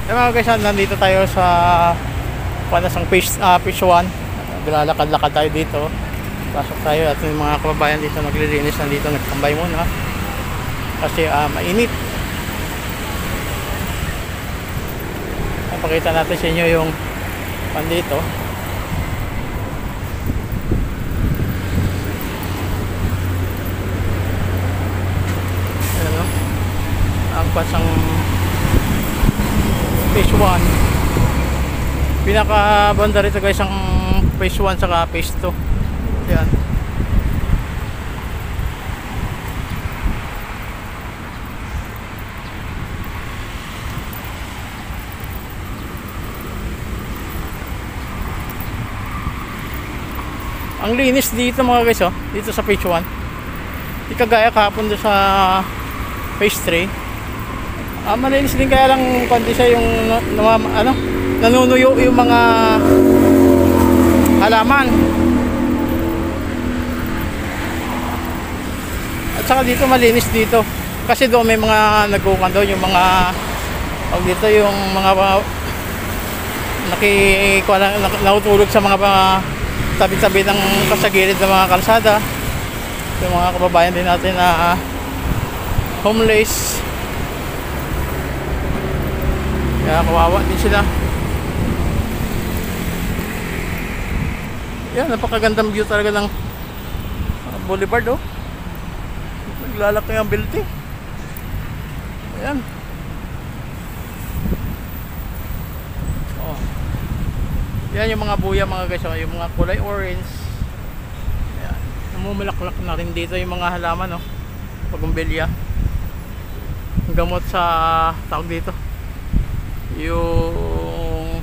Mga guys, nandito tayo sa panasang phase 1. Lalakad-lakad tayo dito. Pasok tayo at yung mga kababayan dito naglilinis, nandito nagtambay muna kasi mainit. Pakita natin sa inyo yung pandito. Ano? Ang pasang phase 1. Pinaka-banda rito guys ang phase 1 saka phase 2. Yan. Ang linis dito mga guys, oh, dito sa phase 1. Di kagaya kahapon doon sa phase 3. Malinis din, kaya lang kundi siya yung nanunuyo yung mga halaman. At saka dito malinis dito. Kasi doon may mga nagkukan doon, yung mga dito yung mga nakutulog sa mga tabi-tabi ng kasagilid ng mga kalsada. Yung mga kababayan din natin na homeless. Kaya kawawa din sila. Yan, napakagandang view talaga ng boulevard, oh. Naglalaki ang building. Ayan. Oh. Yan yung mga buya mga guys, yung mga kulay orange. Ayan. Namumulaklak na rin dito yung mga halaman, oh. Pagumbilya. Gamot sa tawag dito. Yung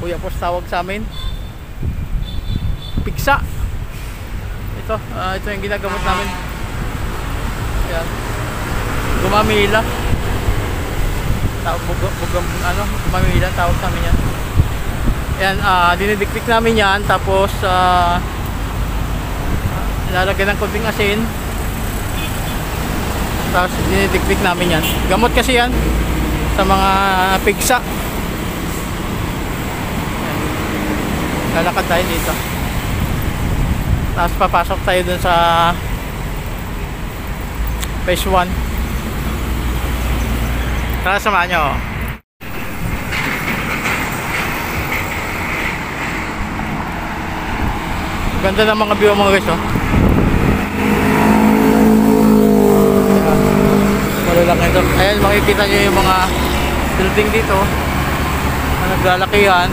kuya po tawag sa amin, piksa. Ito yung ginagamot namin. Yan. Gumamila. Gumamila tawag sa amin yan. Yan, dinidikdik namin yan. Tapos lalagyan ng konting asin. Tapos dinidikdik namin yan. Gamot kasi yan sa mga pigsa. Lalakad tayo dito. Tapos papasok tayo dun sa phase 1. Tara, samahan nyo. Ganda ng mga view mga guys, oh. Malalaki ito. Ayan, makikita nyo yung mga building dito na naglalakihan.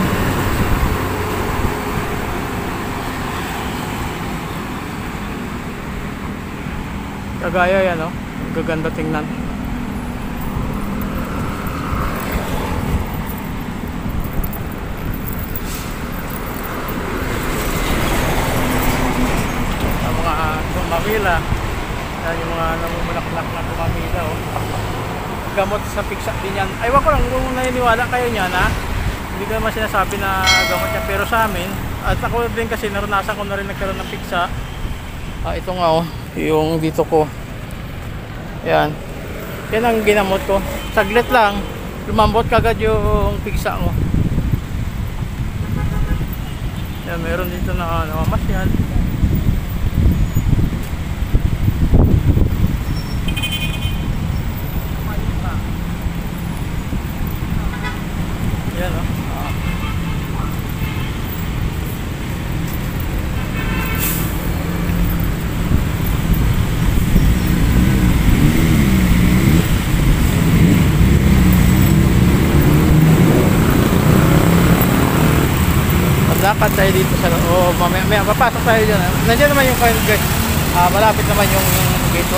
Kagaya yan, oh. Gaganda tingnan. Ang mga tumamila. Yan yung mga namumulaklak na tumamila, oh. Gamot sa piksa din yan. Aywan ko lang kung naniniwala kayo niyan, ha. Hindi ko naman sinasabi na gamot yan, pero sa amin, at ako din kasi naranasan ko na rin nagkaroon ng piksa. Ito nga, oh, yung dito ko. Yan. Yan ang ginamot ko. Saglit lang, lumambot kagad yung piksa mo. Yan, meron dito na namamasyan. Yan, oh. Lakad tayo dito sa mamaya papasok tayo dyan. Nandiyan naman yung kayo guys. Malapit naman yung gate 1,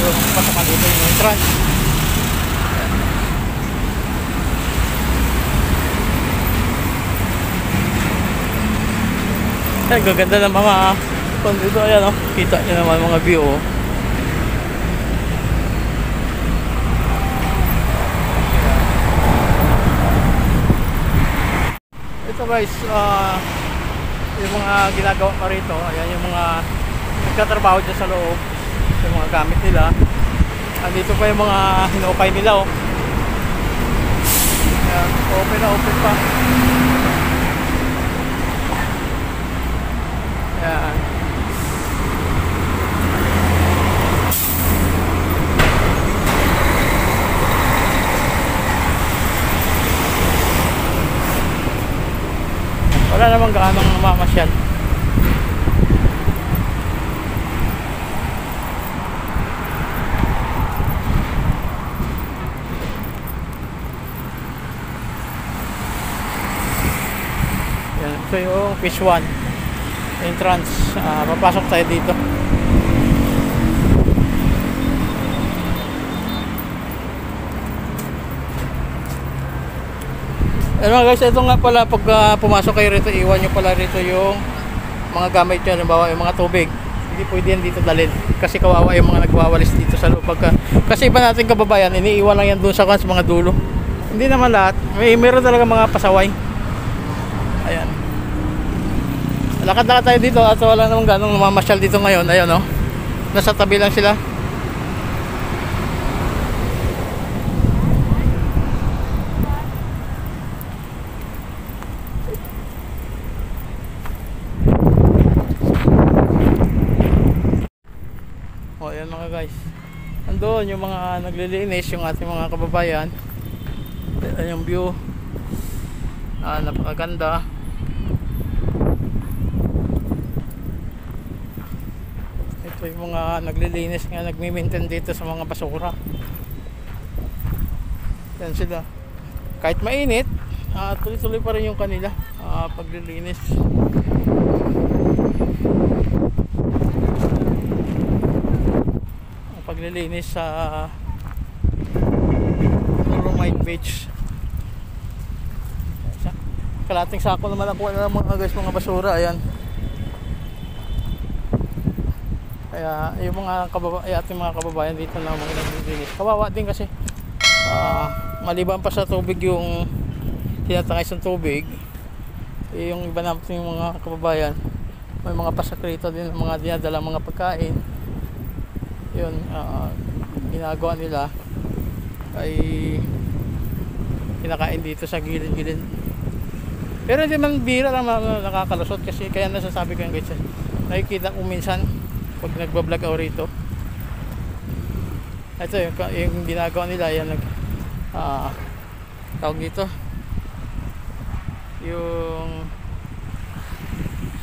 yung pasokan dito, yung entrance. Ay, gaganda ng mga dito. Ayan, oh. Kita nyo naman mga view, oh. Ito guys, yung mga ginagawa pa rito, ayan yung mga nagtatrabaho dyan sa loob, yung mga gamit nila. Andito pa yung mga hinukay nila, oh. may na-open pa. Yan. Wala namang gaanong namamasyal. Yan, ito yung phase 1 entrance. Papasok tayo dito. Ano mga guys, ito nga pala pag pumasok kayo rito, iwan nyo pala rito yung mga gamit nyo, halimbawa yung mga tubig. Hindi pwede yan dito dalhin kasi kawawa yung mga nagwawalis dito sa loob. Kasi iba natin kababayan, iniiwan lang yan doon sa mga dulo. Hindi naman lahat, meron talaga mga pasaway. Ayan, lakad-lakad tayo dito at wala namang ganong namamasyal dito ngayon. Ayan o, nasa tabi lang sila. O ayan mga guys, andun yung mga naglilinis, yung ating mga kababayan. Ayan yung view, napakaganda. Ito yung mga naglilinis nga, nagmi-maintain dito sa mga basura. Yan sila, kahit mainit, tuloy-tuloy pa rin yung kanila paglilinis. Paglilinis sa Dolomite Beach. Kalating sako naman ako na mga guys, mga basura. Ayan, kaya yung mga ating mga kababayan dito na mga naglilinis, kawawa din kasi maliban pa sa tubig, yung tinatangay sa tubig, yung iba natin yung mga kababayan, may mga pasakrito din, mga dinadala mga pagkain. Yun, ginagawa nila ay kinakain dito sa gilid-gilid. Pero hindi man bira lang nakakalusot, kasi kaya nasasabi ko yung guys, nakikita ko minsan pag nagbablog ako rito. Ito yung ginagawa nila, yan tawag dito, yung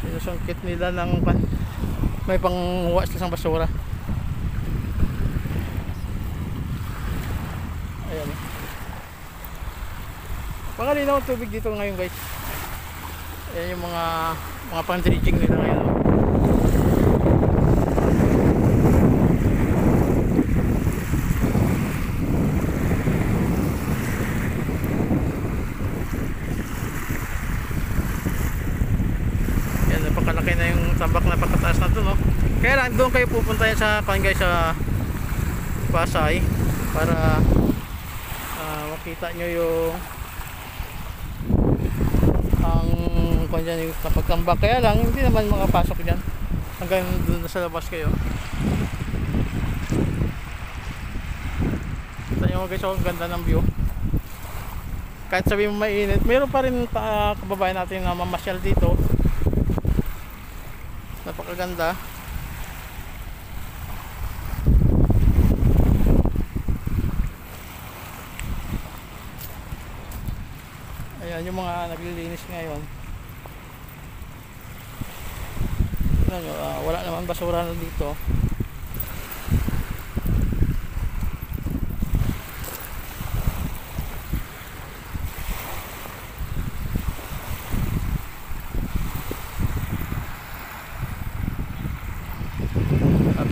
sinusungkit nila ng may panghuwa sila ng basura. Ayan, pangalinaw ang tubig dito ngayon guys. Ayan yung mga pang-dredging nila ngayon. Ayan, napakalaki na yung tambak, napakataas na ito, no? Kaya lang doon kayo pupunta yan sa guys, sa Pasay, para makita nyo yung yung kapagtambak. Kaya lang hindi naman makapasok dyan, hanggang doon sa labas kayo. Kita nyo guys, ang ganda ng view. Kahit sabi mo mainit, meron pa rin kababayan natin na mamasyal dito. Napakaganda. Ayan yung mga naglilinis ngayon. Wala naman basura na dito.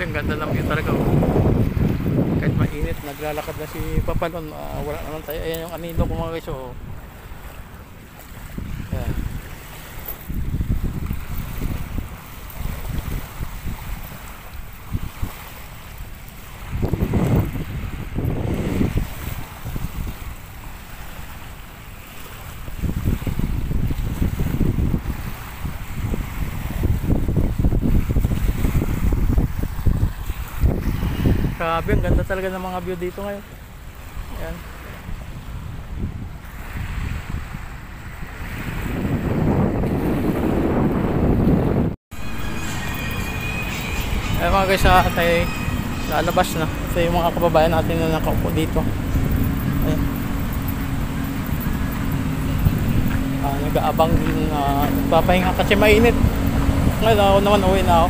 Ang ganda ng view talaga. Kahit mainit, naglalakad na si Papalon, wala naman tayo. Ayan yung anino ko mga guys. Ayan. Grabe, ang ganda talaga ng mga view dito ngayon. Ayan. guys, tayo lalabas na. Ito yung mga kababayan natin na nakaupo dito. Ayan. Nag-aabang din, nagpapahinga kasi mainit. Ngayon ako naman uwi na ako.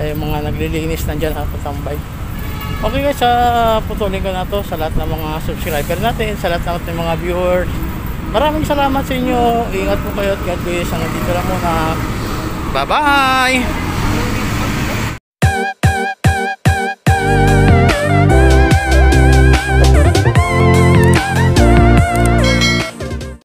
Mga naglilinis nandyan nakatambay. Okay guys, putulin ko na to sa lahat ng mga subscriber natin, sa lahat ng mga viewers. Maraming salamat sa inyo. Ingat po kayo at God bless. Hanggang dito lang muna. Bye bye.